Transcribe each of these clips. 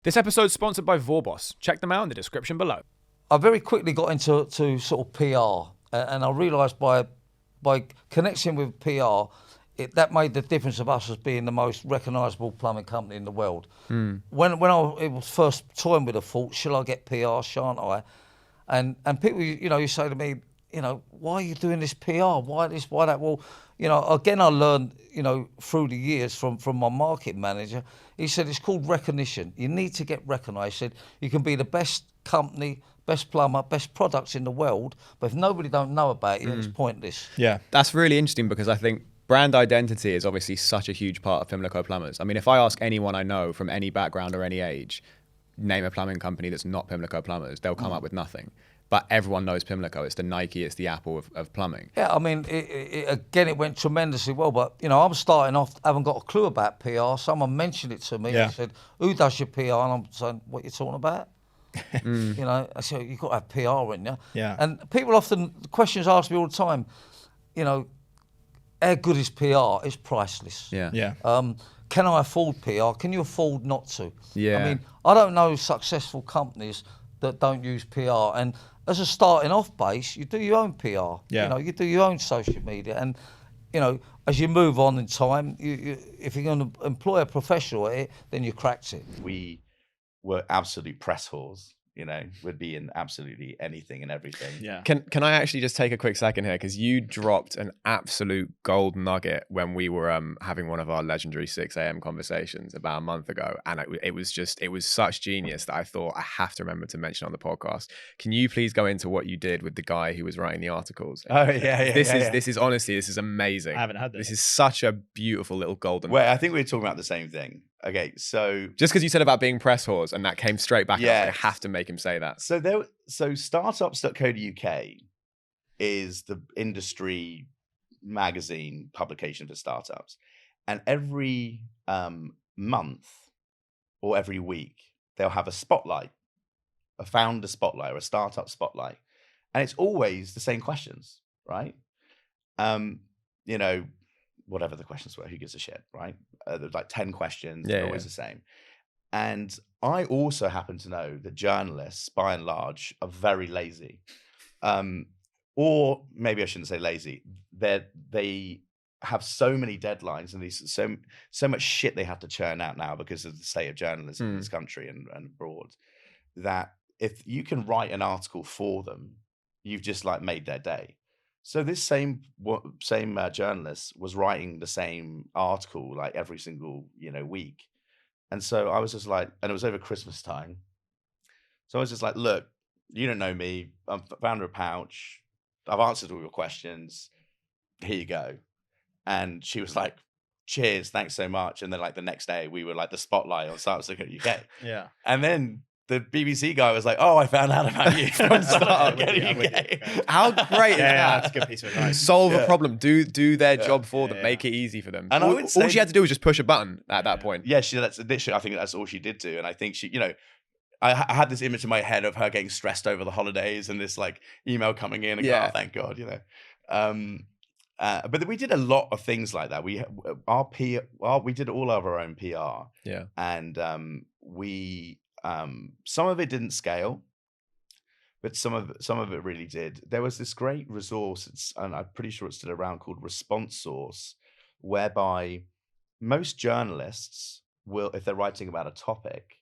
This episode's sponsored by Vorbos. Check them out in the description below. I very quickly got into sort of PR, and I realised by connecting with PR, that made the difference of us as being the most recognisable plumbing company in the world. When it was first toying with a thought, shall I get PR, shan't I? And people, you say to me, why are you doing this PR? Why this? Why that? Well, again, I learned, through the years from my market manager. He said it's called recognition. You need to get recognised. He said you can be the best company, best plumber, best products in the world, but if nobody don't know about you, it's pointless. Yeah, that's really interesting because I think brand identity is obviously such a huge part of Pimlico Plumbers. I mean, if I ask anyone I know from any background or any age, name a plumbing company that's not Pimlico Plumbers, they'll come up with nothing. But everyone knows Pimlico. It's the Nike, it's the Apple of plumbing. Yeah, I mean, it went tremendously well. But, I'm starting off, haven't got a clue about PR. Someone mentioned it to me. Yeah. They said, who does your PR? And I'm saying, what are you talking about? I said, you've got to have PR in you. Yeah. And people often, questions asked me all the time, how good is PR? It's priceless. Yeah. Can I afford PR? Can you afford not to? Yeah. I mean, I don't know successful companies that don't use PR. And as a starting off base, you do your own PR. Yeah. You do your own social media. And, as you move on in time, if you're going to employ a professional at it, then you cracked it. We were absolute press whores. Would be in absolutely anything and everything. Yeah. Can I actually just take a quick second here? Because you dropped an absolute gold nugget when we were having one of our legendary 6 a.m. conversations about a month ago. And it was such genius that I thought I have to remember to mention on the podcast. Can you please go into what you did with the guy who was writing the articles? Oh, yeah. This is honestly, this is amazing. I haven't had this. This is such a beautiful little golden. Well, I think we were talking about the same thing. Okay, so Just because you said about being press whores and that came straight back, Yes. I was like, I have to make him say that. so startups.co.uk is the industry magazine publication for startups, and every month or every week they'll have a spotlight, a founder spotlight or a startup spotlight, and it's always the same questions, right? Whatever the questions were, who gives a shit, right? There's like 10 questions, they're always the same. And I also happen to know that journalists, by and large, are very lazy. Or maybe I shouldn't say lazy. They have so many deadlines and these so much shit they have to churn out now because of the state of journalism in this country and abroad, that if you can write an article for them, you've just like made their day. So this same journalist was writing the same article like every single week, and so I was just like, and it was over Christmas time, so I was just like, look, you don't know me, I'm founder of Pouch, I've answered all your questions, here you go. And she was like, cheers, thanks so much. And then like the next day we were like the spotlight on Startups.co.uk. Yeah. And then the BBC guy was like, "Oh, I found out about you from Startups.co.uk." How great is that? That's a good piece of advice. Solve a problem, do their job for them, make it easy for them. And I would all say- she had to do was just push a button at that point. Yeah, that's literally, I think that's all she did do. And I think she, I had this image in my head of her getting stressed over the holidays and this like email coming in and Yeah. oh, thank God, but we did a lot of things like that. We did all of our own PR. Yeah. And some of it didn't scale, but some of it really did. There was this great resource, and I'm pretty sure it's still around, called Response Source, whereby most journalists will, if they're writing about a topic,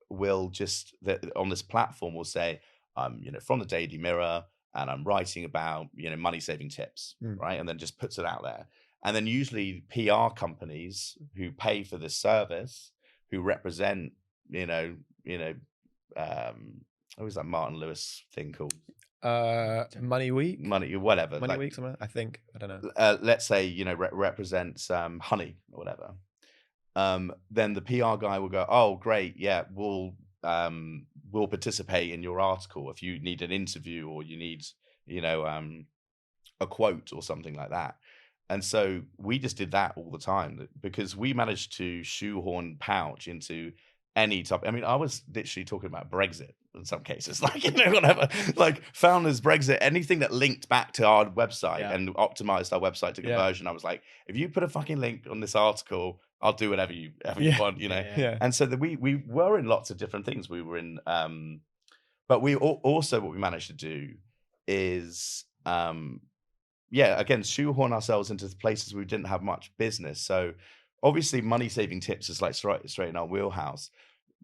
will just on this platform will say, from the Daily Mirror, and I'm writing about money saving tips, right? And then just puts it out there. And then usually PR companies who pay for this service, who represent, what was that Martin Lewis thing called? Money Week? Whatever. Money like, Week, something? I think. I don't know. let's say, represents honey or whatever. Then the PR guy will go, oh, great. Yeah, we'll participate in your article if you need an interview or you need, a quote or something like that. And so we just did that all the time because we managed to shoehorn Pouch into any topic. I mean, I was literally talking about Brexit in some cases, like, whatever, like founders, Brexit, anything that linked back to our website and optimized our website to conversion. I was like, if you put a fucking link on this article, I'll do whatever you want, you know. Yeah. And so we were in lots of different things. We were in, but we also what we managed to do is, again, shoehorn ourselves into places we didn't have much business. So obviously, money saving tips is like straight in our wheelhouse.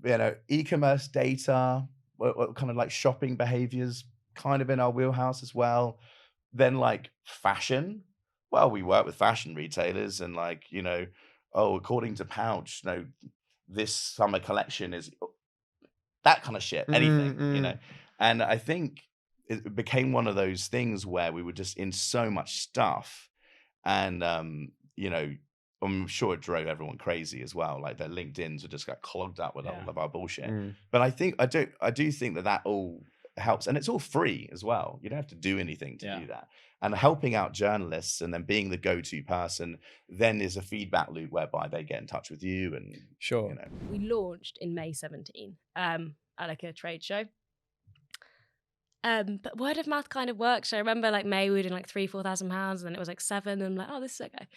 You know, e-commerce data, what kind of like shopping behaviors, kind of in our wheelhouse as well. Then like fashion. Well, we work with fashion retailers and like, you know, according to Pouch, you know, this summer collection is that kind of shit, anything, you know. And I think it became one of those things where we were just in so much stuff, and you know, I'm sure it drove everyone crazy as well. Like their LinkedIn's were just got clogged up with all of our bullshit. But I do think that all helps, and it's all free as well. You don't have to do anything to do that. And helping out journalists and then being the go-to person then is a feedback loop whereby they get in touch with you. And sure, you know. We launched in May 17 at like a trade show. But word of mouth kind of works. So I remember like May we were doing like £3,000-4,000, and then it was like 7, and I'm like, oh, this is okay.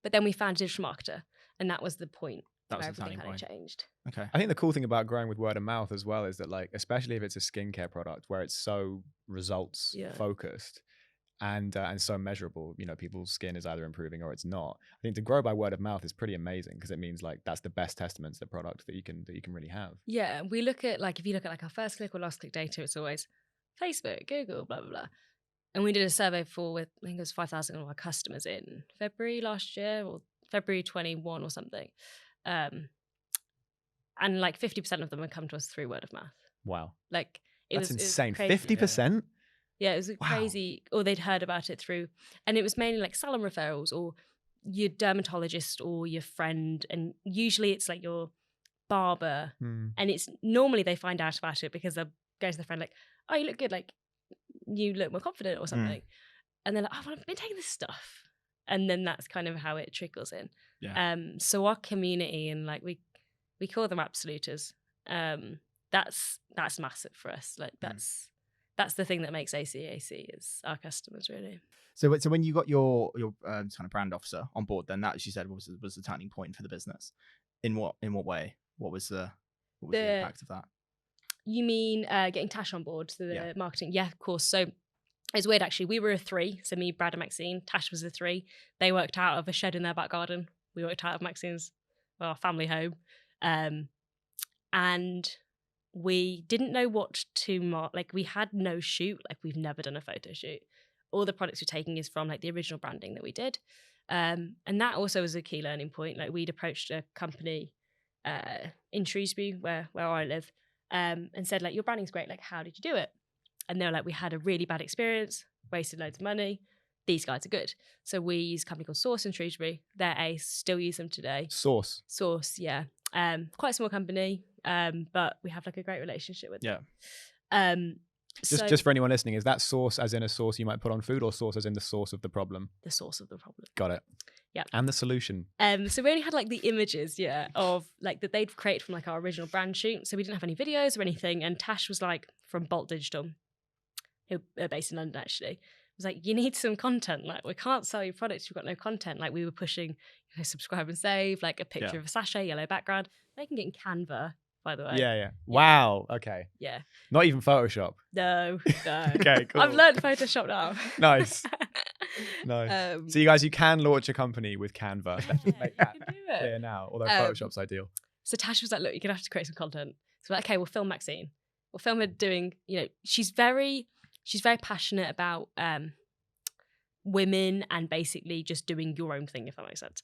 But then we found a digital marketer, and that was the point where everything kind of changed. Okay. I think the cool thing about growing with word of mouth as well is that, like, especially if it's a skincare product where it's so results focused and so measurable, you know, people's skin is either improving or it's not. I think to grow by word of mouth is pretty amazing, because it means like that's the best testament to the product that you can really have. Yeah, we look at like, if you look at like our first click or last click data, it's always Facebook, Google, blah blah blah. And we did a survey with, I think it was 5,000 of our customers in February last year, or February 21 or something. And like 50% of them had come to us through word of mouth. Wow. Like that's insane. 50%? Yeah, it was crazy. Or they'd heard about it through, and it was mainly like salon referrals or your dermatologist or your friend. And usually it's like your barber. And it's normally they find out about it because they'll go to their friend like, oh, you look good. Like, you look more confident or something. And they're like, oh, well, I've been taking this stuff. And then that's kind of how it trickles in. Yeah. So our community, and like we call them absoluters. That's massive for us. Like that's the thing that makes AC is our customers, really. So when you got your kind of brand officer on board, then that, as you said, was the turning point for the business. In what way? What was the impact of that? You mean getting Tash on board, so the marketing? Yeah, of course. So it's weird, actually. We were a 3, so me, Brad, and Maxine. Tash was a 3. They worked out of a shed in their back garden. We worked out of Maxine's family home. And we didn't know what to mark. Like, we had no shoot. Like, we've never done a photo shoot. All the products we're taking is from like the original branding that we did. And that also was a key learning point. Like, we'd approached a company in Shrewsbury, where I live, and said, like, your branding's great. Like, how did you do it? And they were like, we had a really bad experience, wasted loads of money. These guys are good. So we use a company called Source in Shrewsbury. They're ace, still use them today. Source, yeah. Quite a small company, but we have like a great relationship with them. Yeah. Just for anyone listening, is that sauce as in a sauce you might put on food, or sauce as in the source of the problem? The source of the problem. Got it. Yeah. And the solution. So we only had like the images, of like that they'd created from like our original brand shoot. So we didn't have any videos or anything. And Tash was like from Bolt Digital, who are based in London actually. Was like, you need some content. Like, we can't sell your products. You've got no content. Like, we were pushing, subscribe and save, like a picture of a sachet, yellow background. They can get in Canva, by the way. Yeah. Wow. Okay. Yeah. Not even Photoshop. No. Okay, cool. I've learned Photoshop now. Nice. So you can launch a company with Canva. Make that clear now, although Photoshop's ideal. So Tash was like, look, you're going to have to create some content. So we're like, okay, we'll film Maxine. We'll film her doing, she's very passionate about women and basically just doing your own thing, if that makes sense.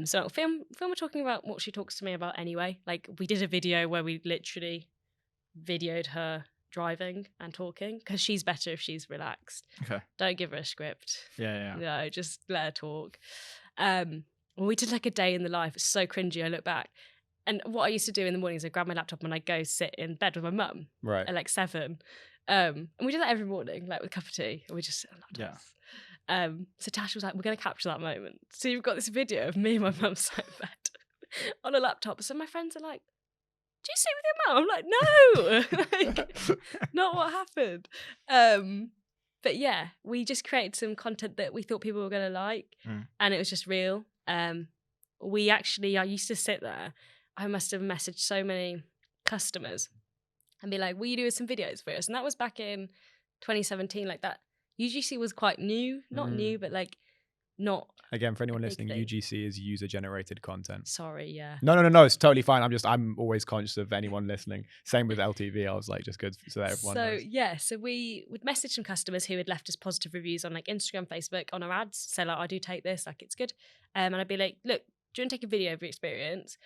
So film her talking about what she talks to me about anyway. Like, we did a video where we literally videoed her driving and talking, because she's better if she's relaxed. Okay. Don't give her a script. Yeah. No, just let her talk. We did like a day in the life. It's so cringy. I look back. And what I used to do in the mornings, I'd grab my laptop and I'd go sit in bed with my mum at like 7. And we did that every morning, like with a cup of tea, and we just sit on laptops. Yeah. So Tash was like, we're going to capture that moment. So you've got this video of me and my mum sat in bed on a laptop. So my friends are like, do you sit with your mum? I'm like, no, not what happened. But yeah, we just created some content that we thought people were going to like, and it was just real. I used to sit there. I must have messaged so many customers and be like, will you do some videos for us? And that was back in 2017, like that. UGC was quite new, not new, but like not. Again, for anyone big listening, thing. UGC is user generated content. Sorry, yeah. No, it's totally fine. I'm always conscious of anyone listening. Same with LTV. I was like, just good so that everyone knows. So we would message some customers who had left us positive reviews on like Instagram, Facebook, on our ads, say like, I do take this, like it's good. And I'd be like, look, do you want to take a video of your experience?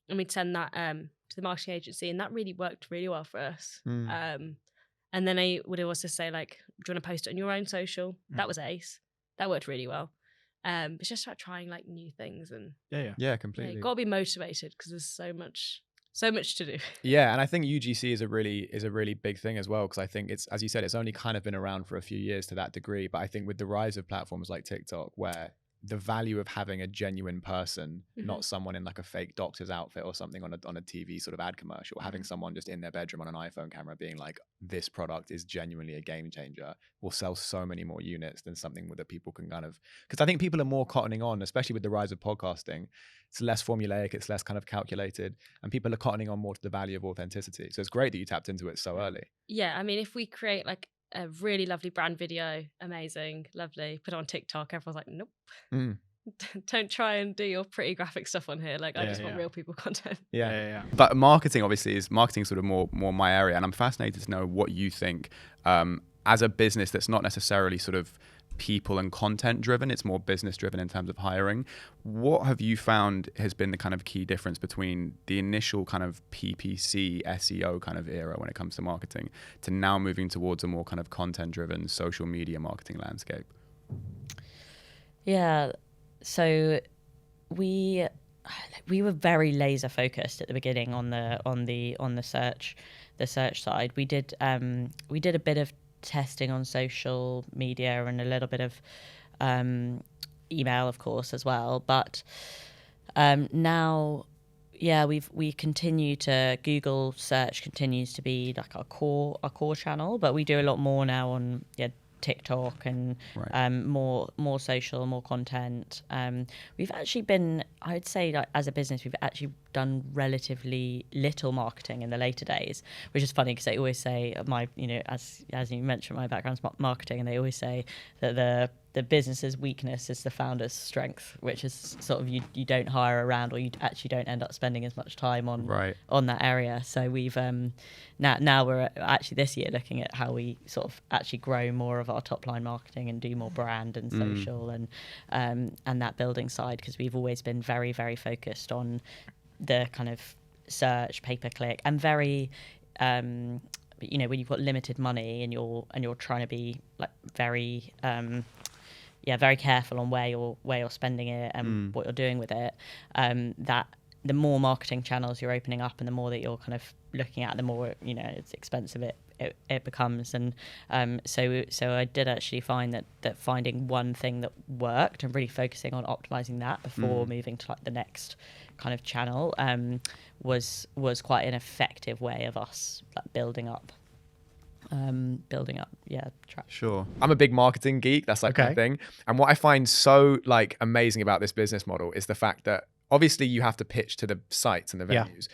And we'd send that to the marketing agency, and that really worked really well for us. And then I would also say like, do you want to post it on your own social? That was ace. That worked really well. It's just about trying like new things, and yeah, completely. Got to be motivated because there's so much to do. Yeah, and I think UGC is a really big thing as well, because I think it's, as you said, it's only kind of been around for a few years to that degree. But I think with the rise of platforms like TikTok, where the value of having a genuine person, not someone in like a fake doctor's outfit or something on a TV sort of ad commercial, having someone just in their bedroom on an iPhone camera being like, this product is genuinely a game changer, will sell so many more units than something that people can kind of, because I think people are more cottoning on, especially with the rise of podcasting. It's less formulaic, it's less kind of calculated, and people are cottoning on more to the value of authenticity. So it's great that you tapped into it so early. Yeah, I mean, if we create like a really lovely brand video, amazing, lovely, put it on TikTok, everyone's like, nope. Don't try and do your pretty graphic stuff on here. Like, I just want real people content. Yeah. But marketing sort of more my area, and I'm fascinated to know what you think as a business that's not necessarily sort of people and content driven, it's more business driven in terms of hiring. What have you found has been the kind of key difference between the initial kind of PPC SEO kind of era when it comes to marketing to now moving towards a more kind of content driven social media marketing landscape? Yeah, so we were very laser focused at the beginning on the search side. We did a bit of testing on social media and a little bit of email, of course, as well. But now, yeah, we continue to, Google search continues to be like our core channel, but we do a lot more now on TikTok and more social, more content. We've actually been, I would say, like, as a business, we've actually done relatively little marketing in the later days, which is funny because they always say as you mentioned, my background's marketing, and they always say that the business's weakness is the founder's strength, which is sort of you don't hire around, or you actually don't end up spending as much time on that area. So we've now we're actually this year looking at how we sort of actually grow more of our top line marketing and do more brand and social and that building side, because we've always been very, very focused on the kind of search, pay-per-click, and very when you've got limited money and you're trying to be like very very careful on where you're spending it and what you're doing with it, that the more marketing channels you're opening up and the more that you're kind of looking at, the more it's expensive it becomes. And so I did actually find that finding one thing that worked and really focusing on optimizing that before moving to like the next kind of channel was quite an effective way of us like building up traction. Sure. I'm a big marketing geek. That's like my thing. And what I find so like amazing about this business model is the fact that obviously you have to pitch to the sites and the venues,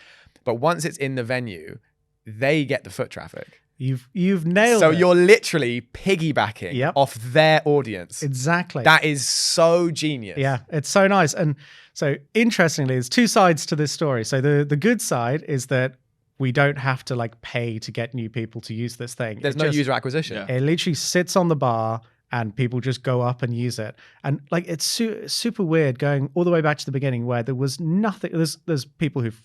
but once it's in the venue, they get the foot traffic. You've nailed it. So you're literally piggybacking off their audience. Exactly. That is so genius. Yeah, it's so nice. And so interestingly, there's two sides to this story. So the good side is that we don't have to like pay to get new people to use this thing. There's no user acquisition. It literally sits on the bar and people just go up and use it. And like it's super weird going all the way back to the beginning where there was nothing. There's people who've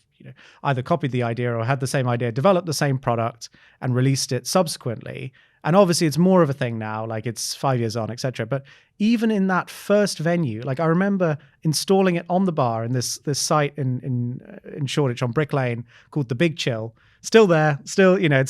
either copied the idea or had the same idea, developed the same product and released it subsequently. And obviously it's more of a thing now, like it's 5 years on, etc. But even in that first venue, like I remember installing it on the bar in this site in Shoreditch on Brick Lane called The Big Chill. Still there, it's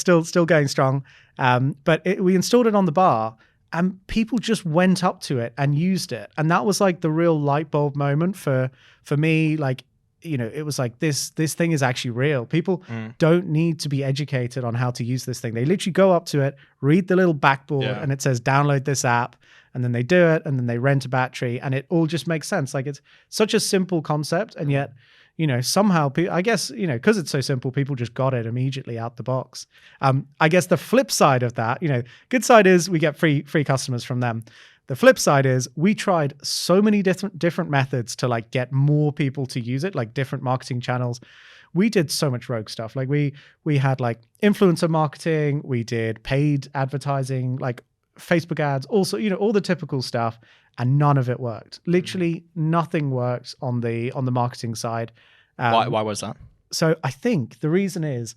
still going strong. But we installed it on the bar and people just went up to it and used it. And that was like the real light bulb moment for me. Like it was like this thing is actually real. People don't need to be educated on how to use this thing. They literally go up to it, read the little backboard, and it says download this app, and then they do it, and then they rent a battery, and it all just makes sense. Like, it's such a simple concept, and yet somehow I guess because it's so simple, people just got it immediately out the box. I guess the flip side of that, good side is we get free customers from them. The flip side is we tried so many different methods to like get more people to use it, like different marketing channels. We did so much rogue stuff. Like we had like influencer marketing, we did paid advertising, like Facebook ads, also, all the typical stuff, and none of it worked. Literally nothing worked on the marketing side. Why was that? So I think the reason is,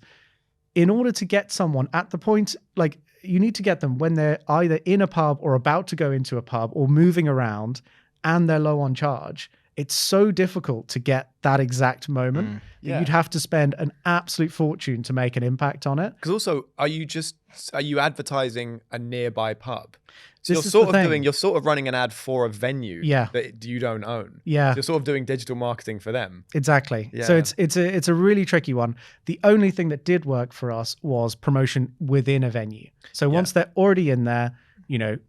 in order to get someone at the point, like, you need to get them when they're either in a pub or about to go into a pub or moving around and they're low on charge. It's so difficult to get that exact moment. You'd have to spend an absolute fortune to make an impact on it. Because also, are you advertising a nearby pub? So This is the thing. you're sort of running an ad for a venue that you don't own. Yeah. So you're sort of doing digital marketing for them. Exactly. Yeah. So it's a really tricky one. The only thing that did work for us was promotion within a venue. So once they're already in there,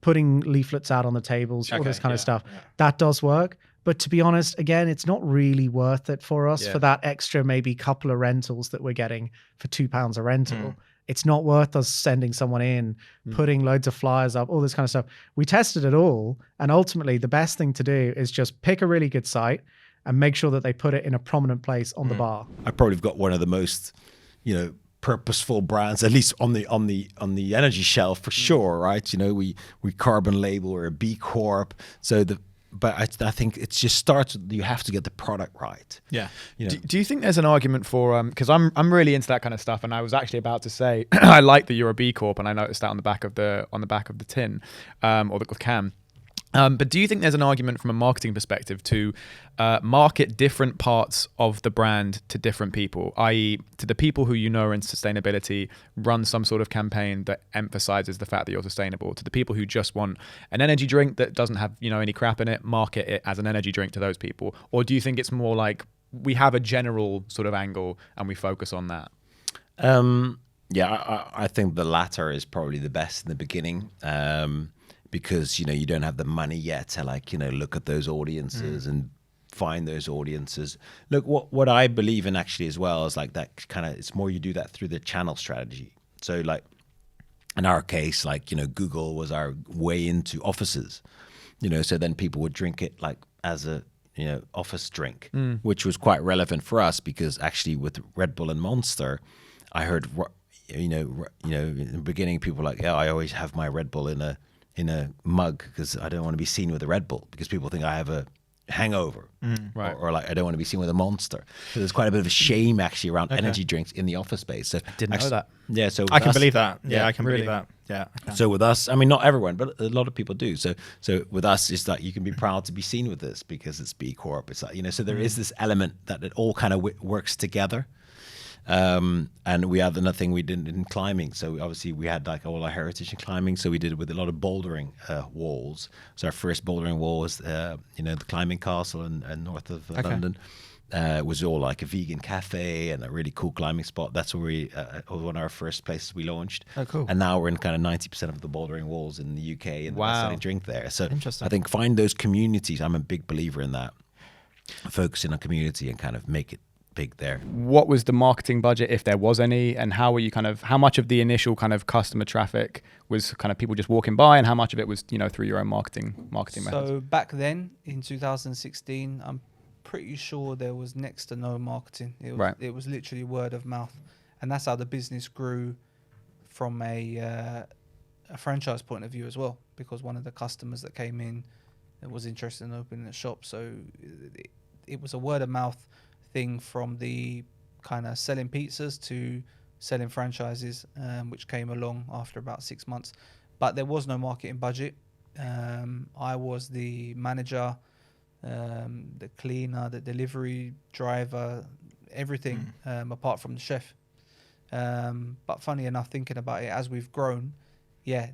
putting leaflets out on the tables, all this kind of stuff, that does work. But to be honest, again, it's not really worth it for us for that extra maybe couple of rentals that we're getting for £2 a rental. It's not worth us sending someone in, putting loads of flyers up, all this kind of stuff. We tested it all. And ultimately, the best thing to do is just pick a really good site and make sure that they put it in a prominent place on the bar. I probably have got one of the most, purposeful brands, at least on the energy shelf for sure, right? We carbon label, we're a B Corp. But I think it just starts. You have to get the product right. Yeah. Do you think there's an argument for because I'm really into that kind of stuff, and I was actually about to say I like that you're a B Corp, and I noticed that on the back of the tin or the can. But do you think there's an argument from a marketing perspective to market different parts of the brand to different people, i.e. to the people who are in sustainability, run some sort of campaign that emphasizes the fact that you're sustainable, to the people who just want an energy drink that doesn't have any crap in it, market it as an energy drink to those people? Or do you think it's more like we have a general sort of angle and we focus on that? I think the latter is probably the best in the beginning. Because you don't have the money yet to look at those audiences and find those audiences. Look, what I believe in actually as well is like that kind of, it's more you do that through the channel strategy. So like in our case, Google was our way into offices, so then people would drink it like as a office drink, which was quite relevant for us because actually with Red Bull and Monster, I heard in the beginning people were like, yeah, I always have my Red Bull in a mug because I don't want to be seen with a Red Bull because people think I have a hangover, right? Or like I don't want to be seen with a Monster. So there's quite a bit of a shame actually around energy drinks in the office space. So didn't know that. Yeah, so I can believe that. Yeah, I can really believe that. Yeah. So with us, I mean, not everyone, but a lot of people do. So with us, it's like you can be proud to be seen with this because it's B Corp. It's like so there is this element that it all kind of works together. And we had another thing we did in climbing. So obviously we had like all our heritage in climbing. So we did it with a lot of bouldering walls. So our first bouldering wall was, the climbing castle in north of London. It was all like a vegan cafe and a really cool climbing spot. That's where we was one of our first places we launched. Oh, cool. And now we're in kind of 90% of the bouldering walls in the UK and selling drink there. So interesting. I think find those communities. I'm a big believer in that. Focusing on community and kind of make it big there. What was the marketing budget, if there was any, and how much of the initial kind of customer traffic was kind of people just walking by, and how much of it was through your own marketing methods? So back then in 2016, I'm pretty sure there was next to no marketing. It was literally word of mouth, and that's how the business grew from a franchise point of view as well, because one of the customers that came in was interested in opening a shop. So it was a word of mouth thing from the kind of selling pizzas to selling franchises, which came along after about 6 months. But there was no marketing budget. I was the manager, the cleaner, the delivery driver, everything apart from the chef. But funny enough, thinking about it, as we've grown,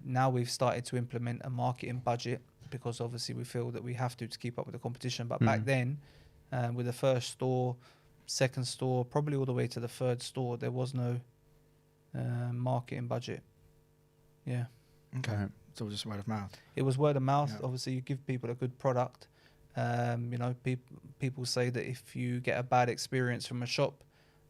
now we've started to implement a marketing budget because obviously we feel that we have to keep up with the competition. But back then, with the first store, second store, probably all the way to the third store, there was no marketing budget. Yeah. Okay. It's all just word of mouth. It was word of mouth. Yeah. Obviously, you give people a good product. You know, people say that if you get a bad experience from a shop,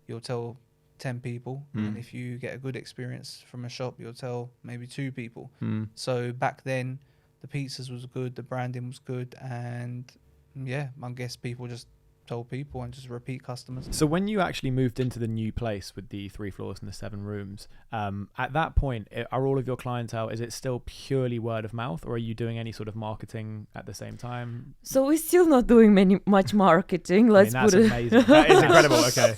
you'll tell 10 people. And if you get a good experience from a shop, you'll tell maybe 2 people. So back then, the pizzas was good, the branding was good, and yeah, I guess people just told people and just repeat customers. So when you actually moved into the new place with the 3 floors and the 7 rooms, at that point, are all of your clientele, is it still purely word of mouth, or are you doing any sort of marketing at the same time? So we're still not doing much marketing. Let's that's put it. Amazing. That is incredible. Okay,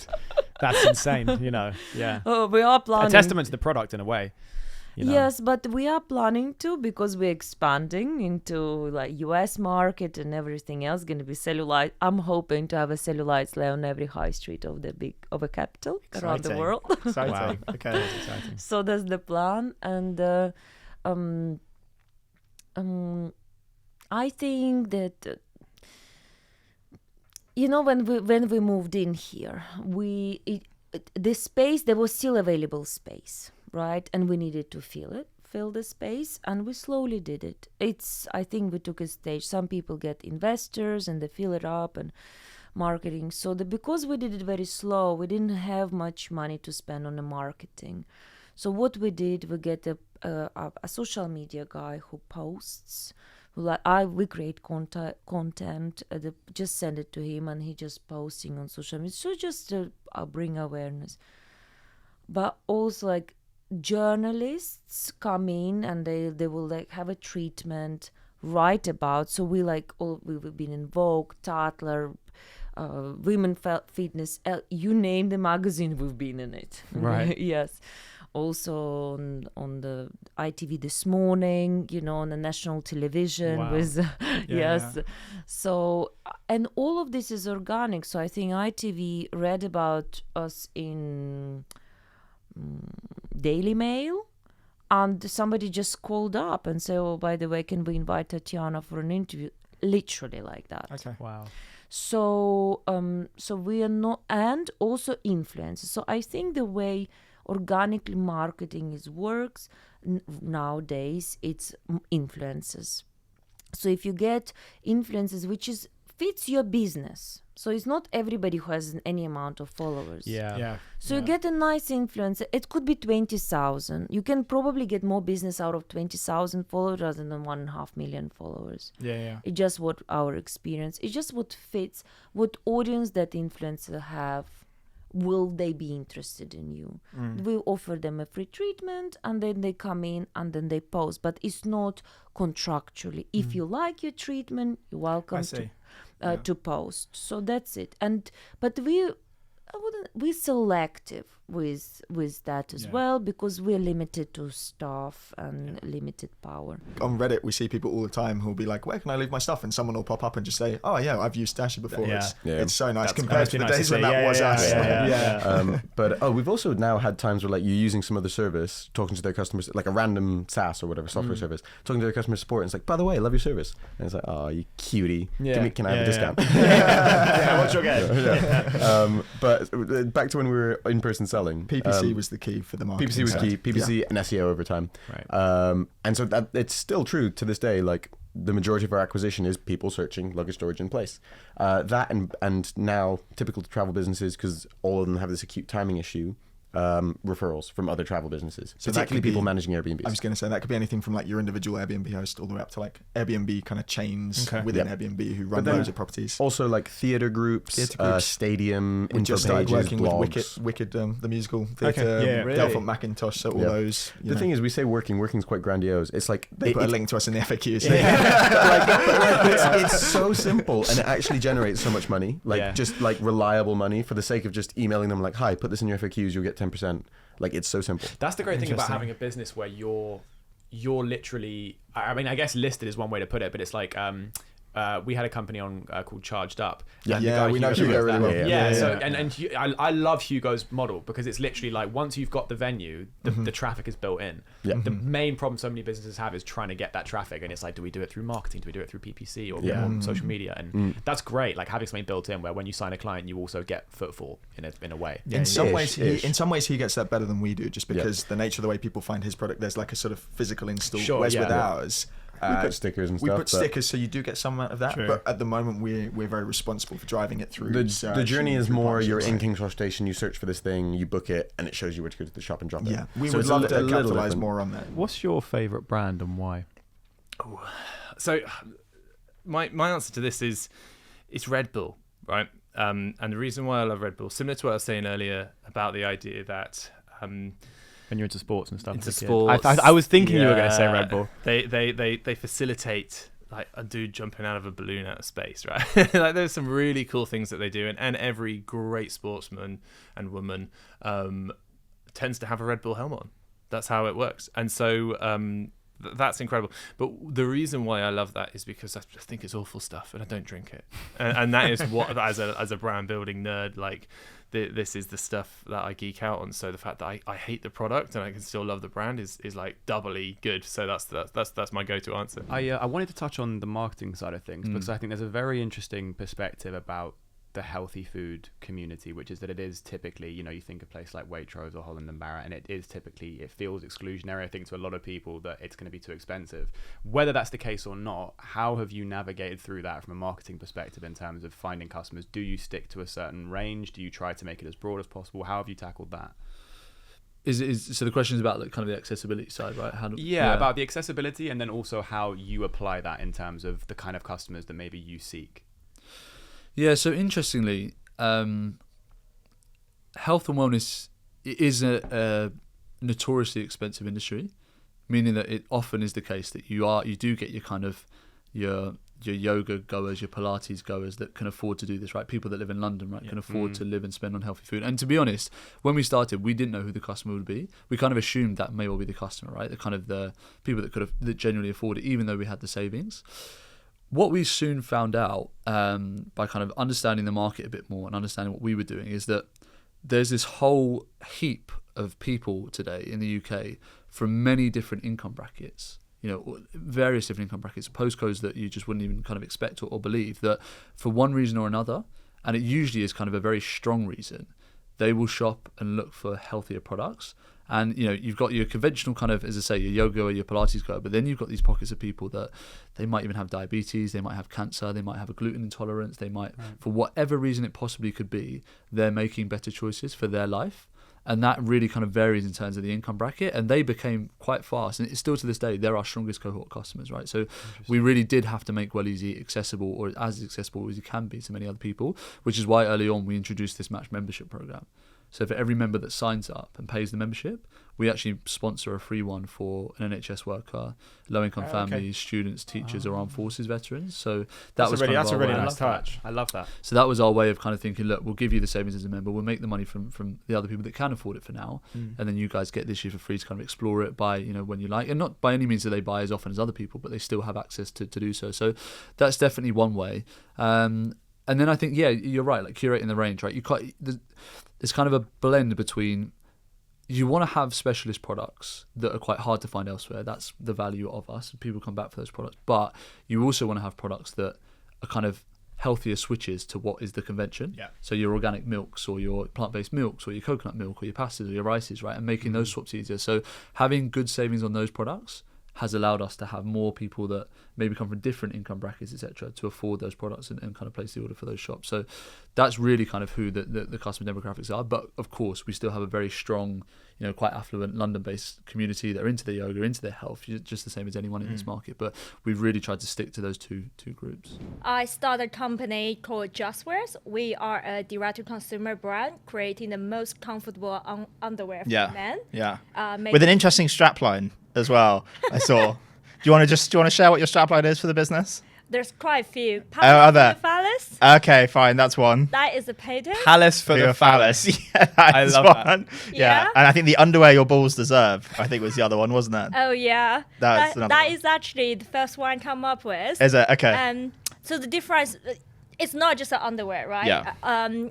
that's insane. You know, yeah. Oh, we are planning. A testament to the product in a way. You know? Yes, but we are planning to, because we're expanding into like US market and everything else. Going to be cellulite. I'm hoping to have a cellulite sleigh on every high street of a capital around the world. Exciting. Wow. Okay. That's exciting. So that's the plan, and I think that you know, when we moved in here, the space, there was still available space, right? And we needed to fill the space, and we slowly did it. I think we took a stage. Some people get investors and they fill it up and marketing. So because we did it very slow, we didn't have much money to spend on the marketing. So what we did, we get a social media guy who posts. We create content, just send it to him, and he just posting on social media. So just to bring awareness. But also like journalists come in and they will like have a treatment, write about. So we've been in Vogue, Tatler, Women Fitness, you name the magazine, we've been in it. Right. Yes. Also on the ITV This Morning, you know, on the national television. Wow. With yes. Yeah. So, and all of this is organic. So I think ITV read about us in Daily Mail, and somebody just called up and said, oh, by the way, can we invite Tatiana for an interview? Literally like that. Okay. Wow. So we are not, and also influencers. So I think the way organically marketing works nowadays, it's influencers. So if you get influencers which fits your business, so it's not everybody who has any amount of followers. Yeah. So you get a nice influencer. It could be 20,000. You can probably get more business out of 20,000 followers rather than 1.5 million followers. Yeah. It's just what our experience. It's just what fits, what audience that influencer have. Will they be interested in you? We offer them a free treatment, and then they come in and then they post. But it's not contractually. If you like your treatment, you're welcome to post. So that's it. But we're selective with that as well, because we're limited to staff and limited power. On Reddit, we see people all the time who'll be like, where can I leave my stuff? And someone will pop up and just say, oh yeah, I've used Stashy before. It's so nice compared to the days when that was us. But we've also now had times where like you're using some other service, talking to their customers, like a random SaaS or whatever software service, talking to their customer support, and it's like, by the way, I love your service. And it's like, oh, you cutie. Can I have a discount? What's your game? But back to when we were in person selling, PPC was the key for the marketing. PPC was key. PPC and SEO over time. Right. And so that it's still true to this day. Like the majority of our acquisition is people searching luggage storage in place. That and now typical to travel businesses, because all of them have this acute timing issue. Referrals from other travel businesses, so particularly people managing Airbnbs. I was going to say that could be anything from like your individual Airbnb host all the way up to like Airbnb kind of chains within Airbnb who run loads of properties. Also like theatre groups, stadium, we just started working blogs. with Wicked the musical theatre, Delphont Macintosh, so all those. The thing is, we say working's quite grandiose. It's like they put a link to us in the FAQs. It's so simple, and it actually generates so much money, just like reliable money, for the sake of just emailing them like, hi, put this in your FAQs, you'll get 10%. Like, it's so simple. That's the great thing about having a business where you're literally, I mean, I guess listed is one way to put it, but it's like we had a company on called Charged Up. Yeah, we know Hugo really well. I love Hugo's model because it's literally like once you've got the venue, the traffic is built in. The main problem so many businesses have is trying to get that traffic, and it's like, do we do it through marketing? Do we do it through PPC or social media? And that's great, like having something built in where when you sign a client, you also get footfall in a way. In some ways, he gets that better than we do, just because the nature of the way people find his product, there's like a sort of physical install. Whereas with ours, we put stickers and stuff. We put stickers, so you do get some amount of that. True. But at the moment, we're very responsible for driving it through. The journey is more you're in King's Cross Station, you search for this thing, you book it, and it shows you where to go to the shop and drop it. Yeah, we would love to capitalize more on that. What's your favourite brand and why? So, my answer to this is it's Red Bull, right? And the reason why I love Red Bull, similar to what I was saying earlier about the idea that when you're into sports and stuff. Into sports, I was thinking you were going to say Red Bull. They facilitate like a dude jumping out of a balloon out of space, right? Like there's some really cool things that they do, and every great sportsman and woman tends to have a Red Bull helmet on. That's how it works, and so that's incredible. But the reason why I love that is because I think it's awful stuff, and I don't drink it, and that is what as a brand building nerd, like. This is the stuff that I geek out on. So the fact that I hate the product and I can still love the brand is like doubly good. So that's my go-to answer. I wanted to touch on the marketing side of things because I think there's a very interesting perspective about the healthy food community, which is that it is typically, you think a place like Waitrose or Holland & Barrett, and it feels exclusionary, I think, to a lot of people that it's going to be too expensive. Whether that's the case or not, how have you navigated through that from a marketing perspective in terms of finding customers? Do you stick to a certain range? Do you try to make it as broad as possible? How have you tackled that? So the question is about kind of the accessibility side, right? About the accessibility, and then also how you apply that in terms of the kind of customers that maybe you seek. Yeah, so interestingly, health and wellness is a notoriously expensive industry, meaning that it often is the case that you do get your kind of your yoga goers, your Pilates goers that can afford to do this, right? People that live in London, right, can afford to live and spend on healthy food. And to be honest, when we started, we didn't know who the customer would be. We kind of assumed that may well be the customer, right? The kind of the people that genuinely afford it, even though we had the savings. What we soon found out by kind of understanding the market a bit more and understanding what we were doing is that there's this whole heap of people today in the UK from many different income brackets, various different income brackets, postcodes that you just wouldn't even kind of expect or believe, that for one reason or another, and it usually is kind of a very strong reason, they will shop and look for healthier products. And you've got your conventional kind of, as I say, your yoga or your Pilates goer, but then you've got these pockets of people that they might even have diabetes, they might have cancer, they might have a gluten intolerance, they might, for whatever reason it possibly could be, they're making better choices for their life. And that really kind of varies in terms of the income bracket, and they became quite fast, and it's still to this day, they're our strongest cohort customers, right? So we really did have to make Well Easy accessible, or as accessible as it can be to many other people, which is why early on we introduced this match membership program. So for every member that signs up and pays the membership, we actually sponsor a free one for an NHS worker, low-income families, students, teachers, or armed forces veterans. So that's a really nice touch. I love that. So that was our way of kind of thinking, look, we'll give you the savings as a member, we'll make the money from the other people that can afford it for now, and then you guys get this year for free to kind of explore it, buy when you like, and not by any means do they buy as often as other people, but they still have access to do so. So that's definitely one way. And then I think, you're right, like curating the range, right? There's kind of a blend between, you want to have specialist products that are quite hard to find elsewhere. That's the value of us. People come back for those products. But you also want to have products that are kind of healthier switches to what is the convention. Yeah. So your organic milks or your plant-based milks or your coconut milk or your pastas or your rices, right? And making those swaps easier. So having good savings on those products has allowed us to have more people that maybe come from different income brackets, etc., to afford those products and kind of place the order for those shops. So that's really kind of who the customer demographics are. But of course, we still have a very strong, quite affluent London-based community that are into their yoga, into their health, just the same as anyone in this market. But we've really tried to stick to those two groups. I started a company called JustWears. We are a direct-to-consumer brand creating the most comfortable underwear for men. Yeah. With an interesting strapline as well, I saw. Do you want to share what your strapline is for the business? There's quite a few. Are there? Phallus. Okay, fine, that's one. That is a patent. Palace for the phallus. Yeah, I love one. That. Yeah, and I think the underwear your balls deserve, I think was the other one, wasn't that? Oh yeah. That is actually the first one I come up with. Is it? Okay. So the difference, it's not just an underwear, right? Yeah.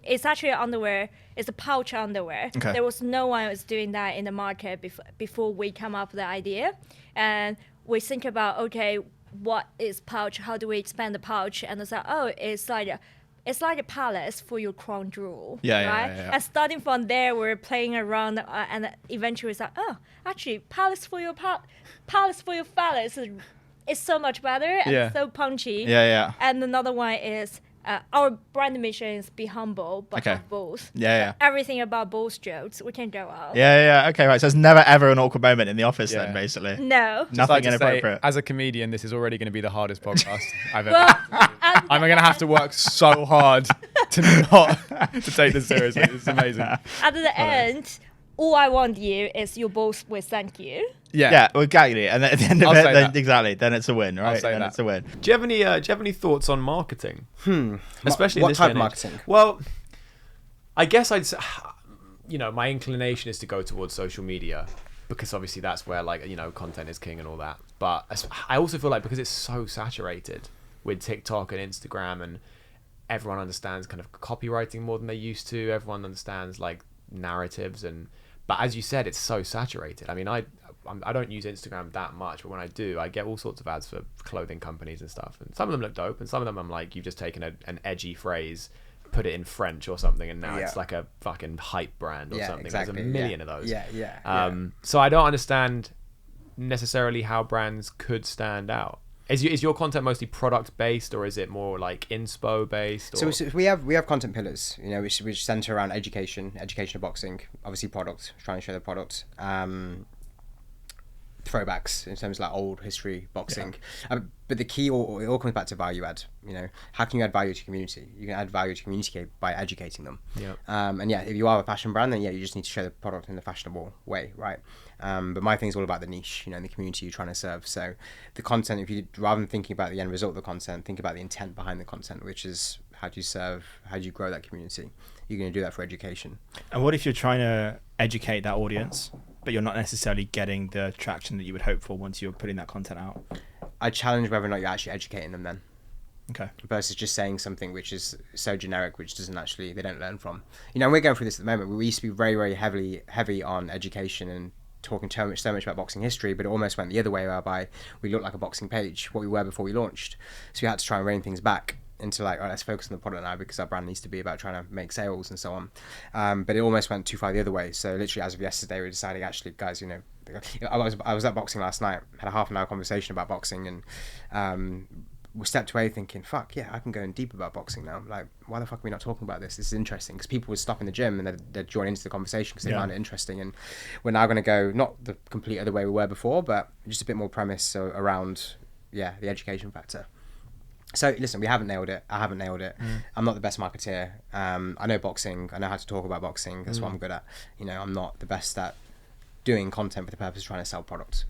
It's actually underwear. It's a pouch underwear. Okay. There was no one was doing that in the market before we come up with the idea, and we think about, okay, what is pouch? How do we expand the pouch? And it's like, oh, it's like a palace for your crown jewel, right? Yeah. And starting from there, we're playing around, and eventually it's like, oh, actually, palace for your phallus is so much better and so punchy. Yeah. And another one is our brand mission is be humble, but have balls. Everything about ball strokes, we can go out. Yeah. Okay, right. So there's never ever an awkward moment in the office then, basically. No. Nothing inappropriate. As a comedian, this is already going to be the hardest podcast I've ever had. I'm going to have to work so hard to take this seriously. It's amazing. At the end, all I want you is your balls with thank you. Yeah, well, exactly. And at the end of it, then it's a win, right? Then it's a win. Do you have any thoughts on marketing? Especially what in this type day of and age? marketing? Well, I guess I'd say, my inclination is to go towards social media because obviously that's where content is king and all that. But I also feel like because it's so saturated with TikTok and Instagram, and everyone understands kind of copywriting more than they used to. Everyone understands narratives, but as you said, it's so saturated. I mean, I don't use Instagram that much, but when I do, I get all sorts of ads for clothing companies and stuff, and some of them look dope, and some of them I'm like, you've just taken an edgy phrase, put it in French or something, and now it's like a fucking hype brand or something. Exactly. There's a million of those. So I don't understand necessarily how brands could stand out. Is your content mostly product based, or is it more like inspo based? So we have content pillars, which center around education of boxing, obviously product, trying to show the product, throwbacks in terms of old history boxing, but the key, it all comes back to value add. How can you add value to community? You can add value to community by educating them. If you are a fashion brand, then you just need to show the product in a fashionable way, right? But my thing is all about the niche, the community you're trying to serve. So the content, if you, rather than thinking about the end result of the content, think about the intent behind the content, which is how do you grow that community? You're going to do that for education. And what if you're trying to educate that audience, but you're not necessarily getting the traction that you would hope for once you're putting that content out? I challenge whether or not you're actually educating them then. Okay. Versus just saying something which is so generic, which they don't learn from. We're going through this at the moment. We used to be very, very heavy on education and talking so much about boxing history, but it almost went the other way, whereby we looked like a boxing page, what we were before we launched. So we had to try and rein things back into let's focus on the product now, because our brand needs to be about trying to make sales and so on. But it almost went too far the other way. So literally as of yesterday, we decided, actually, guys, I was at boxing last night, had a half an hour conversation about boxing, and we stepped away thinking, fuck yeah, I can go in deep about boxing now. Why the fuck are we not talking about this? This is interesting, because people would stop in the gym and they'd join into the conversation because they found it interesting. And we're now going to go not the complete other way we were before, but just a bit more premise around the education factor. So listen, we haven't nailed it. I haven't nailed it. I'm not the best marketeer. I know boxing. I know how to talk about boxing. That's what I'm good at. I'm not the best at doing content for the purpose of trying to sell products.